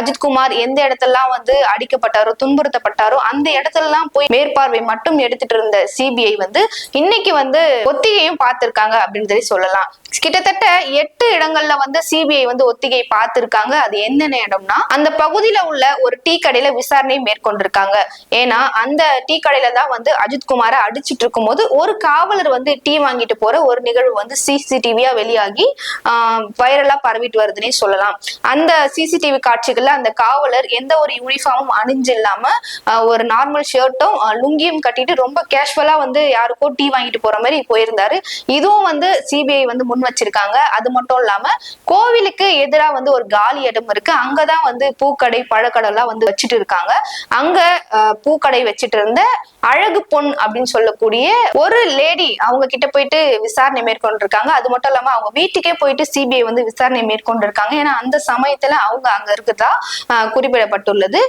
அஜித்குமார் எந்த இடத்தெல்லாம் வந்து அடிக்கப்பட்டாரோ துன்புறுத்தப்பட்டாரோ அந்த இடத்துலலாம் போய் மேற்பார்வை மட்டும் எடுத்துட்டு இருந்த சிபிஐ வந்து இன்னைக்கு வந்து ஒத்திகையும் பார்த்திருக்காங்க அப்படின்னு சொல்லலாம். கிட்டத்தட்ட 8 இடங்கள்ல வந்து சிபிஐ வந்து ஒத்திகை பார்த்திருக்காங்க. அது என்னென்ன இடம்னா அந்த பகுதியில உள்ள ஒரு டீ கடையில விசாரணை மேற்கொண்டிருக்காங்க. ஏன்னா அந்த டீ கடையில தான் வந்து அஜித்குமாரை அடிச்சிட்டு இருக்கும் போது ஒரு காவலர் வந்து டீ வாங்கிட்டு போற ஒரு நிகழ்வு வந்து சிசிடிவியா வெளியாகி வைரலா பரவிட்டு வருதுன்னே சொல்லலாம். அந்த சிசிடிவி காட்சிகள்ல அந்த காவலர் எந்த ஒரு யூனிஃபார்மும் அணிஞ்சு இல்லாம ஒரு நார்மல் ஷர்ட்டும் லுங்கியும் கட்டிட்டு ரொம்ப கேஷுவலா வந்து யாருக்கோ டீ வாங்கிட்டு போற மாதிரி போயிருந்தாரு. இதுவும் வந்து சிபிஐ வந்து முன் வச்சிருக்காங்க. அது மட்டும் இல்லாம கோவிலுக்கு எதிரா வந்து ஒரு காலி இடம் இருக்கு. அங்கதான் வந்து பூக்கடை பழக்கடை எல்லாம் வந்து வச்சுட்டு இருக்காங்க. அங்க பூக்கடை வச்சுட்டு இருந்த அழகு பொன் அப்படின்னு சொல்லக்கூடிய ஒரு லேடி அவங்க கிட்ட போயிட்டு விசாரணை மேற்கொண்டிருக்காங்க. அது மட்டும் இல்லாம அவங்க வீட்டுக்கே போயிட்டு சிபிஐ வந்து விசாரணை மேற்கொண்டிருக்காங்க. ஏன்னா அந்த சமயத்துல அவங்க அங்க இருக்குதா குறிப்பிடப்பட்டுள்ளது.